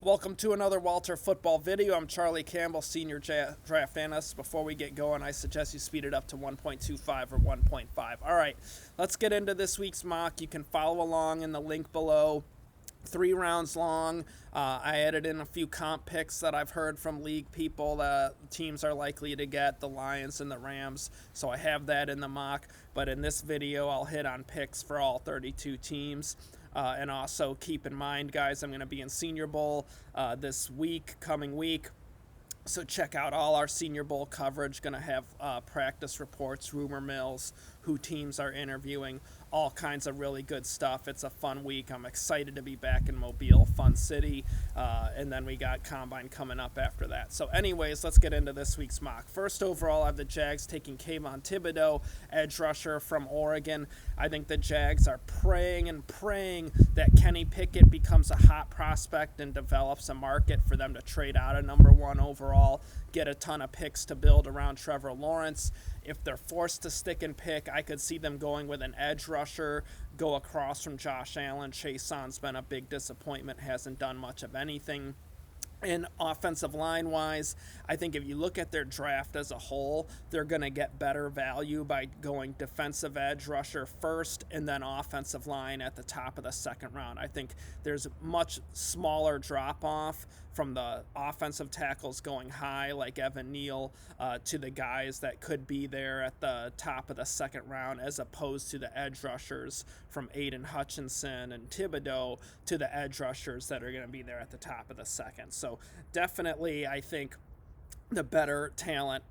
Welcome to another Walter football video. I'm Charlie Campbell, senior draft analyst. Before we get going, I suggest you speed it up to 1.25 or 1.5. All right, let's get into this week's mock. You can follow along in the link below. 3 rounds long. I added in a few comp picks that I've heard from league people that teams are likely to get, the Lions and the Rams. So I have that in the mock. But in this video, I'll hit on picks for all 32 teams. And also keep in mind, guys, I'm going to be in Senior Bowl this coming week. So check out all our Senior Bowl coverage. Going to have practice reports, rumor mills, who teams are interviewing, all kinds of really good stuff. It's a fun week. I'm excited to be back in Mobile, fun city. And then we got Combine coming up after that. So anyways, let's get into this week's mock. First overall, I have the Jags taking Kayvon Thibodeaux, edge rusher from Oregon. I think the Jags are praying that Kenny Pickett becomes a hot prospect and develops a market for them to trade out of number 1 overall, get a ton of picks to build around Trevor Lawrence. If they're forced to stick and pick, I could see them going with an edge rusher, go across from Josh Allen. Chaison's been a big disappointment, hasn't done much of anything. And offensive line-wise, I think if you look at their draft as a whole, they're going to get better value by going defensive edge rusher first and then offensive line at the top of the second round. I think there's a much smaller drop-off from the offensive tackles going high like Evan Neal to the guys that could be there at the top of the second round, as opposed to the edge rushers from Aiden Hutchinson and Thibodeaux to the edge rushers that are going to be there at the top of the second. So definitely, I think the better talent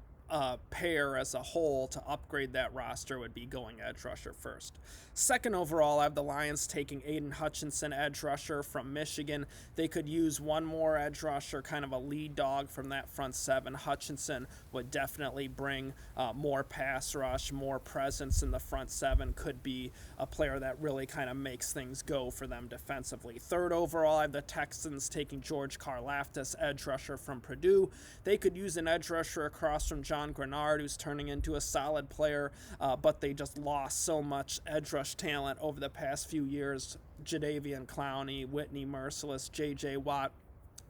pair as a whole to upgrade that roster would be going edge rusher first. Second overall, I have the Lions taking Aiden Hutchinson, edge rusher from Michigan. They could use one more edge rusher, kind of a lead dog from that front seven. Hutchinson would definitely bring more pass rush, more presence in the front seven, could be a player that really kind of makes things go for them defensively. Third overall, I have the Texans taking George Karlaftis, edge rusher from Purdue. They could use an edge rusher across from John Grenard, who's turning into a solid player, but they just lost so much edge rush talent over the past few years. Jadeveon Clowney, Whitney Merciless, J.J. Watt.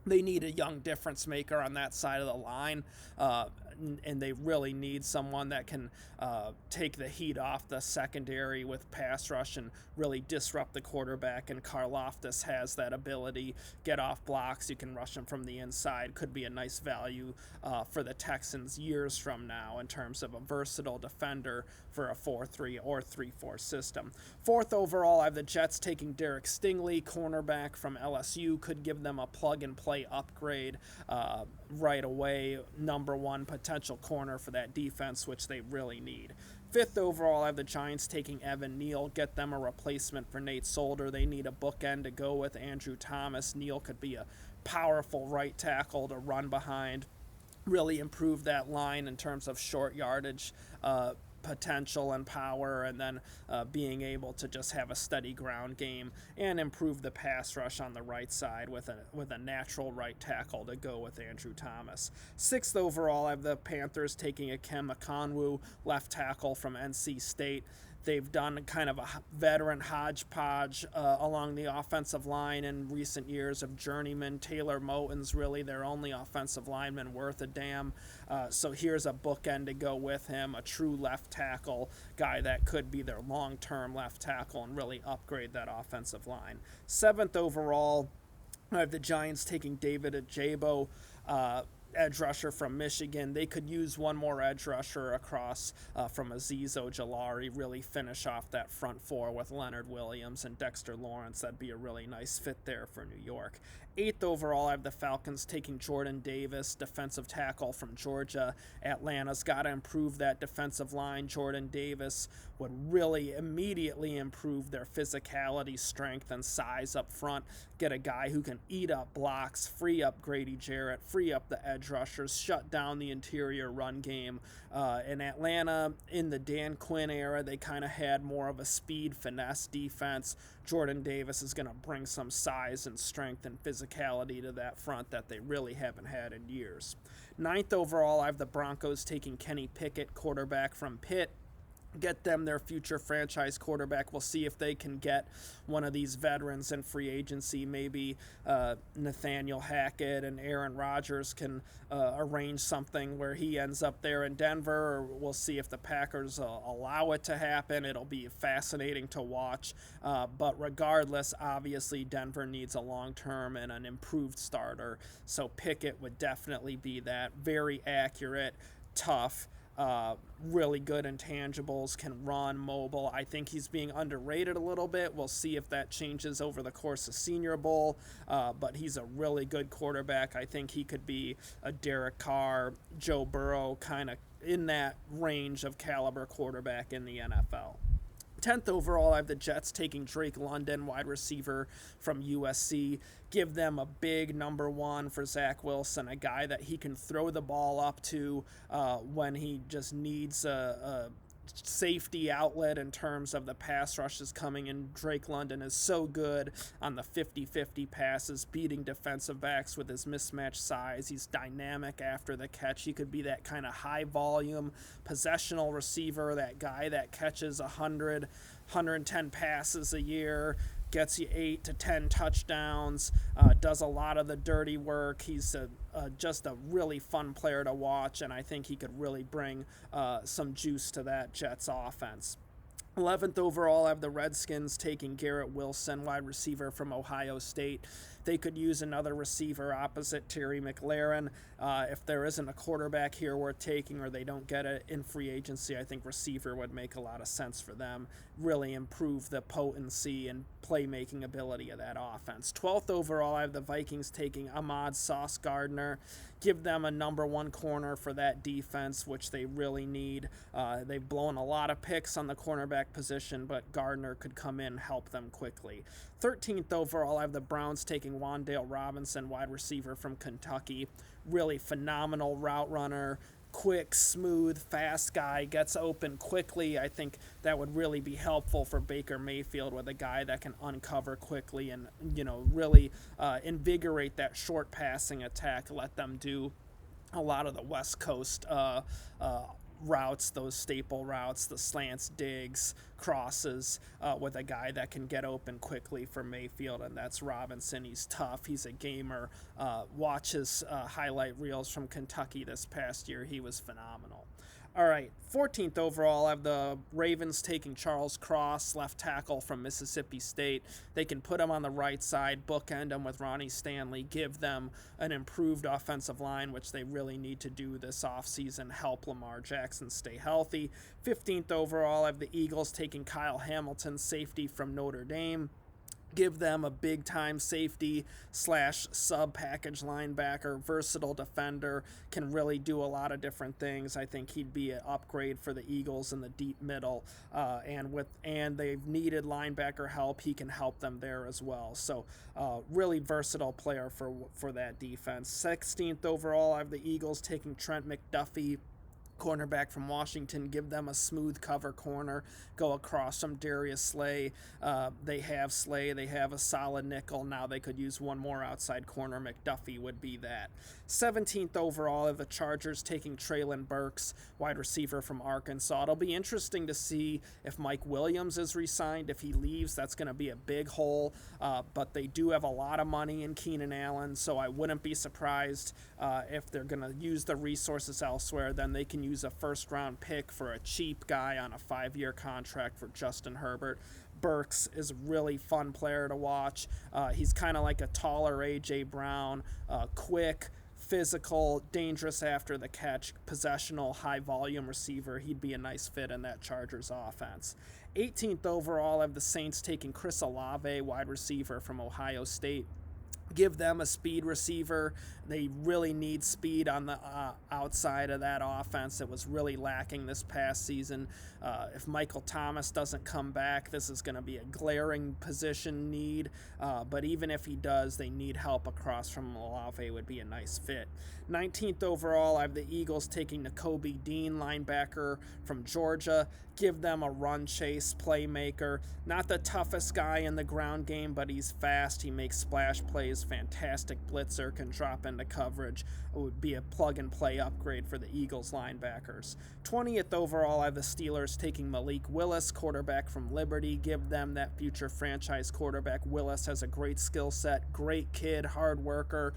They need a young difference maker on that side of the line, and they really need someone that can take the heat off the secondary with pass rush and really disrupt the quarterback, and Karlaftis has that ability. Get off blocks, you can rush him from the inside. Could be a nice value for the Texans years from now in terms of a versatile defender for a 4-3 or 3-4 system. Fourth overall, I have the Jets taking Derek Stingley, cornerback from LSU. Could give them a plug-and-play upgrade right away. Number 1 potential corner for that defense, which they really need. Fifth overall, I have the Giants taking Evan Neal, get them a replacement for Nate Solder. They need a bookend to go with Andrew Thomas. Neal could be a powerful right tackle to run behind, really improve that line in terms of short yardage potential and power, and then being able to just have a steady ground game and improve the pass rush on the right side with a natural right tackle to go with Andrew Thomas. Sixth overall, I have the Panthers taking Ikem Ekwonu, left tackle from NC State. They've done kind of a veteran hodgepodge along the offensive line in recent years of journeyman. Taylor Moton's really their only offensive lineman worth a damn. So here's a bookend to go with him, a true left tackle guy that could be their long-term left tackle and really upgrade that offensive line. Seventh overall, I have the Giants taking David Ajabo, edge rusher from Michigan. They could use one more edge rusher across from Azeez Ojulari, really finish off that front four with Leonard Williams and Dexter Lawrence. That'd be a really nice fit there for New York. Eighth overall, I have the Falcons taking Jordan Davis, defensive tackle from Georgia. Atlanta's got to improve that defensive line. Jordan Davis would really immediately improve their physicality, strength, and size up front. Get a guy who can eat up blocks, free up Grady Jarrett, free up the edge rushers, shut down the interior run game. In Atlanta, in the Dan Quinn era, they kind of had more of a speed finesse defense. Jordan Davis is going to bring some size and strength and physicality to that front that they really haven't had in years. Ninth overall, I have the Broncos taking Kenny Pickett, quarterback from Pitt. get them their future franchise quarterback. We'll see if they can get one of these veterans in free agency. Maybe Nathaniel Hackett and Aaron Rodgers can arrange something where he ends up there in Denver, or we'll see if the Packers allow it to happen. It'll be fascinating to watch. But regardless, obviously Denver needs a long-term and an improved starter. So Pickett would definitely be that. Very accurate, tough, really good intangibles, can run, mobile. I think he's being underrated a little bit. We'll see if that changes over the course of Senior Bowl, but he's a really good quarterback. I think he could be a Derek Carr, Joe Burrow, kind of in that range of caliber quarterback in the NFL. 10th overall, I have the Jets taking Drake London, wide receiver from USC. Give them a big number one for Zach Wilson, a guy that he can throw the ball up to when he just needs a safety outlet in terms of the pass rushes coming in. Drake London is so good on the 50-50 passes, beating defensive backs with his mismatched size. He's dynamic after the catch. He could be that kind of high volume possessional receiver, that guy that catches 110 passes a year, gets you 8 to 10 touchdowns, does a lot of the dirty work. He's just a really fun player to watch, and I think he could really bring some juice to that Jets offense. 11th overall, I have the Redskins taking Garrett Wilson, wide receiver from Ohio State. They could use another receiver opposite Terry McLaurin. If there isn't a quarterback here worth taking, or they don't get it in free agency, I think receiver would make a lot of sense for them. Really improve the potency and playmaking ability of that offense. 12th overall, I have the Vikings taking Ahmad Sauce Gardner. Give them a number one corner for that defense, which they really need. They've blown a lot of picks on the cornerback position, but Gardner could come in and help them quickly. 13th overall, I have the Browns taking Wan'Dale Robinson, wide receiver from Kentucky. Really phenomenal route runner, quick, smooth, fast guy, gets open quickly. I think that would really be helpful for Baker Mayfield, with a guy that can uncover quickly and, really invigorate that short passing attack, let them do a lot of the West Coast routes, those staple routes, the slants, digs, crosses, with a guy that can get open quickly for Mayfield, and that's Robinson. He's tough. He's a gamer. Watch his highlight reels from Kentucky this past year. He was phenomenal. All right, 14th overall, I have the Ravens taking Charles Cross, left tackle from Mississippi State. They can put him on the right side, bookend him with Ronnie Stanley, give them an improved offensive line, which they really need to do this offseason, help Lamar Jackson stay healthy. 15th overall, I have the Eagles taking Kyle Hamilton, safety from Notre Dame. Give them a big-time safety / sub-package linebacker, versatile defender, can really do a lot of different things. I think he'd be an upgrade for the Eagles in the deep middle, and they've needed linebacker help. He can help them there as well. So really versatile player for that defense. 16th overall, I have the Eagles taking Trent McDuffie, cornerback from Washington. Give them a smooth cover corner, go across from Darius Slay. They have Slay, they have a solid nickel. Now they could use one more outside corner. McDuffie would be that. 17th overall, of the Chargers taking Treylon Burks, wide receiver from Arkansas. It'll be interesting to see if Mike Williams is re-signed. If he leaves, that's going to be a big hole, but they do have a lot of money in Keenan Allen, so I wouldn't be surprised if they're going to use the resources elsewhere. Then they can use a first-round pick for a cheap guy on a 5-year contract for Justin Herbert. Burks is a really fun player to watch. He's kind of like a taller A.J. Brown, quick, physical, dangerous after the catch, possessional, high-volume receiver. He'd be a nice fit in that Chargers offense. 18th overall, I have the Saints taking Chris Olave, wide receiver from Ohio State. Give them a speed receiver. They really need speed on the outside of that offense. It was really lacking this past season. If Michael Thomas doesn't come back, this is going to be a glaring position need. But even if he does, they need help across from Olave. Would be a nice fit. 19th overall, I have the Eagles taking Nakobe Dean, linebacker from Georgia. give them a run chase playmaker. Not the toughest guy in the ground game, but he's fast. He makes splash plays. Fantastic blitzer, can drop into coverage. It would be a plug and play upgrade for the Eagles linebackers. 20th overall, I have the Steelers taking Malik Willis, quarterback from Liberty. Give them that future franchise quarterback. Willis has a great skill set, great kid, hard worker,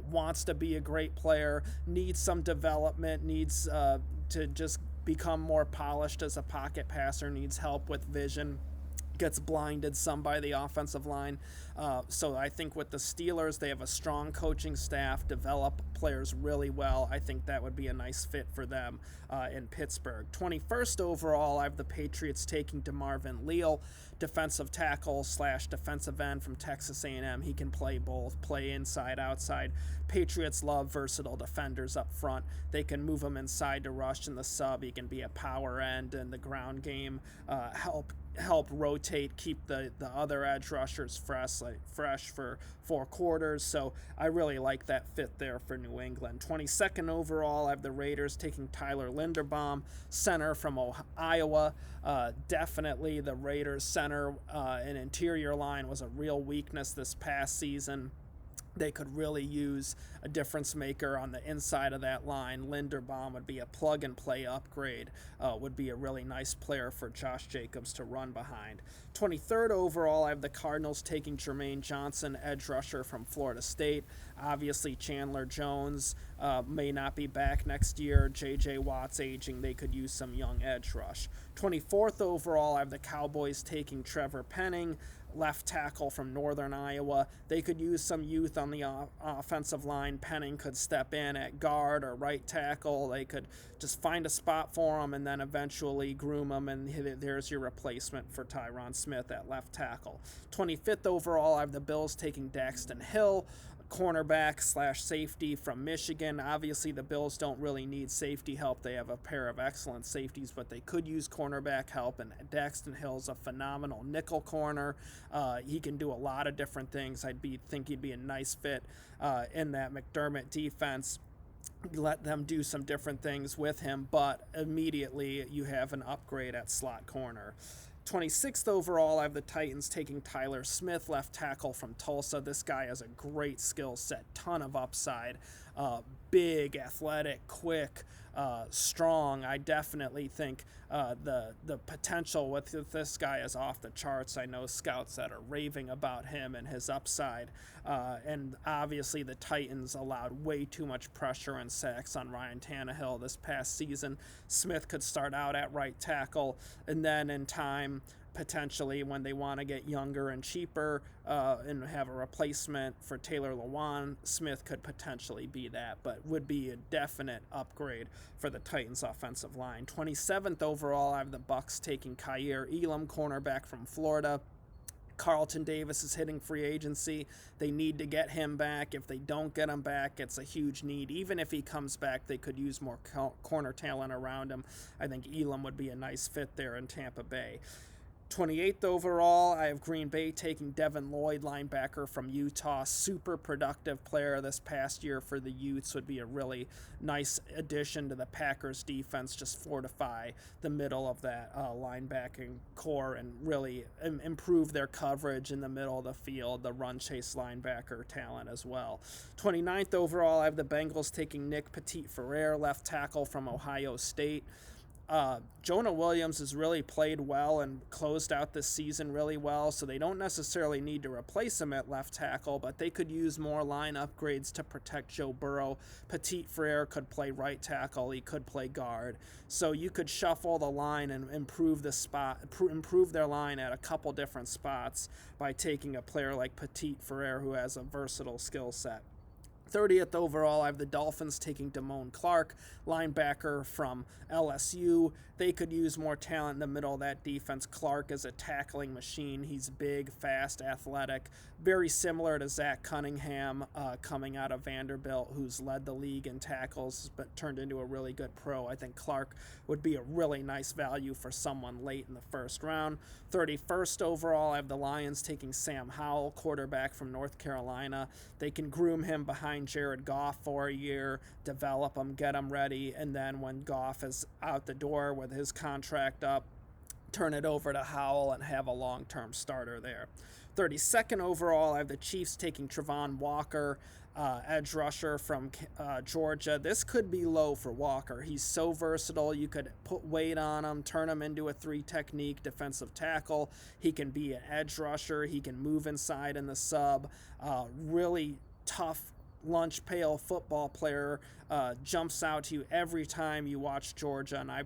wants to be a great player, needs some development, needs to just become more polished as a pocket passer, needs help with vision, gets blinded some by the offensive line. So I think with the Steelers, they have a strong coaching staff, develop players really well. I think that would be a nice fit for them in Pittsburgh. 21st overall, I have the Patriots taking DeMarvin Leal, defensive tackle / defensive end from Texas A&M. He can play both, play inside, outside. Patriots love versatile defenders up front. They can move him inside to rush in the sub. He can be a power end in the ground game, help rotate, keep the other edge rushers fresh for 4 quarters. So I really like that fit there for New England. 22nd overall, I have the Raiders taking Tyler Linderbaum, center from Iowa. Definitely the Raiders center and interior line was a real weakness this past season. They could really use a difference maker on the inside of that line. Linderbaum would be a plug-and-play upgrade, would be a really nice player for Josh Jacobs to run behind. 23rd overall, I have the Cardinals taking Jermaine Johnson, edge rusher from Florida State. Obviously, Chandler Jones may not be back next year. J.J. Watt's aging. They could use some young edge rush. 24th overall, I have the Cowboys taking Trevor Penning, left tackle from Northern Iowa. They could use some youth on the offensive line. Penning could step in at guard or right tackle. They could just find a spot for him and then eventually groom him, and there's your replacement for Tyron Smith at left tackle. 25th overall, I have the Bills taking Daxton Hill, cornerback / safety from Michigan. Obviously, the Bills don't really need safety help. They have a pair of excellent safeties, but they could use cornerback help, and Daxton Hill's a phenomenal nickel corner. He can do a lot of different things. Think he'd be a nice fit in that McDermott defense. Let them do some different things with him, but immediately you have an upgrade at slot corner. 26th overall, I have the Titans taking Tyler Smith, left tackle from Tulsa. This guy has a great skill set, ton of upside, big, athletic, quick, strong. I definitely think the potential with this guy is off the charts. I know scouts that are raving about him and his upside. And obviously the Titans allowed way too much pressure and sacks on Ryan Tannehill this past season. Smith could start out at right tackle, and then in time, potentially when they want to get younger and cheaper and have a replacement for Taylor Lewan, Smith could potentially be that, but would be a definite upgrade for the Titans offensive line. 27th overall, I have the Bucs taking Kaiir Elam, cornerback from Florida. Carlton Davis is hitting free agency. They need to get him back. If they don't get him back, it's a huge need. Even if he comes back, they could use more corner talent around him. I think Elam would be a nice fit there in Tampa Bay. 28th overall, I have Green Bay taking Devin Lloyd, linebacker from Utah. Super productive player this past year for the Utes. Would be a really nice addition to the Packers defense. Just fortify the middle of that linebacking core and really improve their coverage in the middle of the field, the run chase linebacker talent as well. 29th overall, I have the Bengals taking Nick Petit-Frere, left tackle from Ohio State. Jonah Williams has really played well and closed out this season really well, so they don't necessarily need to replace him at left tackle, but they could use more line upgrades to protect Joe Burrow. Petit-Frere could play right tackle, he could play guard, so you could shuffle the line and improve their line at a couple different spots by taking a player like Petit-Frere who has a versatile skill set. 30th overall, I have the Dolphins taking Damone Clark, linebacker from LSU. They could use more talent in the middle of that defense. Clark is a tackling machine. He's big, fast, athletic, very similar to Zach Cunningham coming out of Vanderbilt, who's led the league in tackles but turned into a really good pro. I think Clark would be a really nice value for someone late in the first round. 31st overall, I have the Lions taking Sam Howell, quarterback from North Carolina. They can groom him behind Jared Goff for a year, develop him, get him ready, and then when Goff is out the door with his contract up, turn it over to Howell and have a long-term starter there. 32nd overall, I have the Chiefs taking Travon Walker, edge rusher from Georgia. This could be low for Walker. He's so versatile. You could put weight on him, turn him into a 3-technique defensive tackle. He can be an edge rusher. He can move inside in the sub. Really tough lunch pail football player. Jumps out to you every time you watch Georgia, and I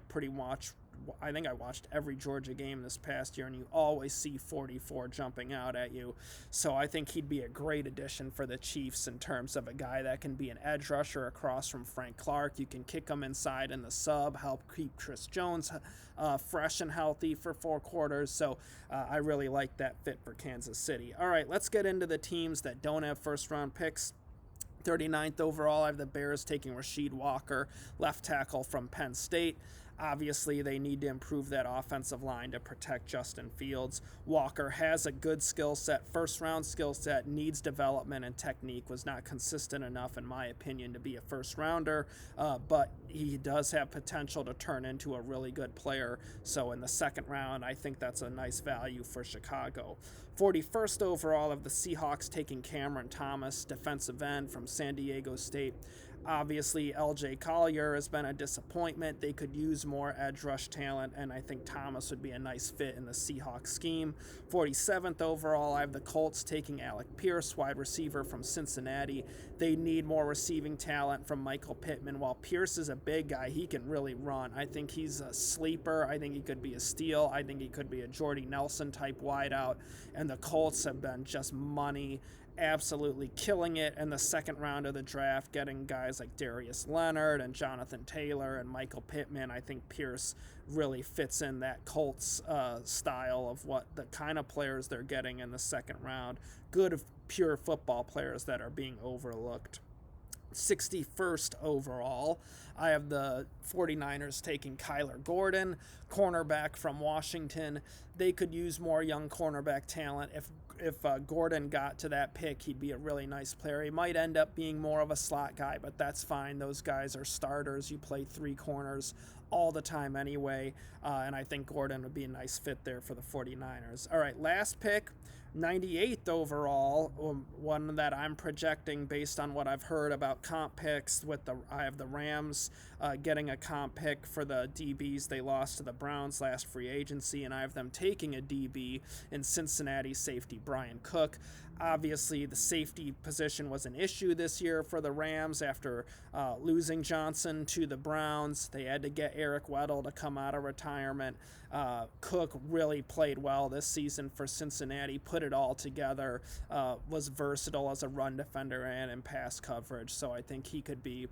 think I watched every Georgia game this past year, and you always see 44 jumping out at you. So I think he'd be a great addition for the Chiefs in terms of a guy that can be an edge rusher across from Frank Clark. You can kick him inside in the sub, help keep Chris Jones fresh and healthy for 4 quarters. So I really like that fit for Kansas City. All right, let's get into the teams that don't have first-round picks. 39th overall, I have the Bears taking Rasheed Walker, left tackle from Penn State. Obviously, they need to improve that offensive line to protect Justin Fields. Walker has a good skill set, first-round skill set, needs development, and technique. Was not consistent enough, in my opinion, to be a first-rounder, but he does have potential to turn into a really good player. So in the second round, I think that's a nice value for Chicago. 41st overall of the Seahawks taking Cameron Thomas, defensive end from San Diego State. Obviously, LJ Collier has been a disappointment. They could use more edge rush talent, and I think Thomas would be a nice fit in the Seahawks scheme. 47th overall, I have the Colts taking Alec Pierce, wide receiver from Cincinnati. They need more receiving talent from Michael Pittman. While Pierce is a big guy, he can really run. I think he's a sleeper. I think he could be a steal. I think he could be a Jordy Nelson type wideout, and the Colts have been just money, absolutely killing it in the second round of the draft, getting guys like Darius Leonard and Jonathan Taylor and Michael Pittman. I think Pierce really fits in that Colts style of what the kind of players they're getting in the second round. Good, pure football players that are being overlooked. 61st overall, I have the 49ers taking Kyler Gordon, cornerback from Washington. They could use more young cornerback talent. If Gordon got to that pick, he'd be a really nice player. He might end up being more of a slot guy, but that's fine. Those guys are starters. You play 3 corners all the time anyway, and I think Gordon would be a nice fit there for the 49ers. All right, last pick, 98th overall, one that I'm projecting based on what I've heard about comp picks. I have the Rams getting a comp pick for the DBs they lost to the Browns last free agency, and I have them taking a DB in Cincinnati safety Brian Cook. Obviously, the safety position was an issue this year for the Rams after losing Johnson to the Browns. They had to get Eric Weddle to come out of retirement. Cook really played well this season for Cincinnati, put it all together, was versatile as a run defender and in pass coverage. So I think he could be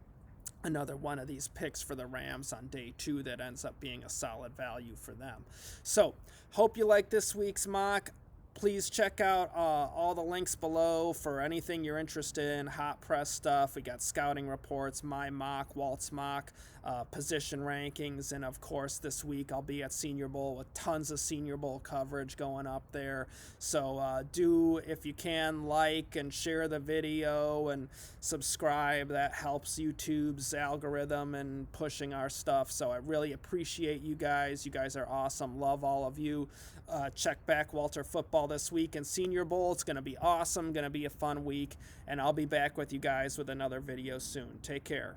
another one of these picks for the Rams on day 2 that ends up being a solid value for them. So hope you like this week's mock. Please check out all the links below for anything you're interested in, hot press stuff. We got scouting reports, my mock, Walt's mock, position rankings, and of course this week I'll be at Senior Bowl with tons of Senior Bowl coverage going up there. So do, if you can, like and share the video and subscribe. That helps YouTube's algorithm and pushing our stuff. So I really appreciate you guys. You guys are awesome. Love all of you. Check back Walter Football this week in Senior Bowl. It's going to be awesome, going to be a fun week, and I'll be back with you guys with another video soon. Take care.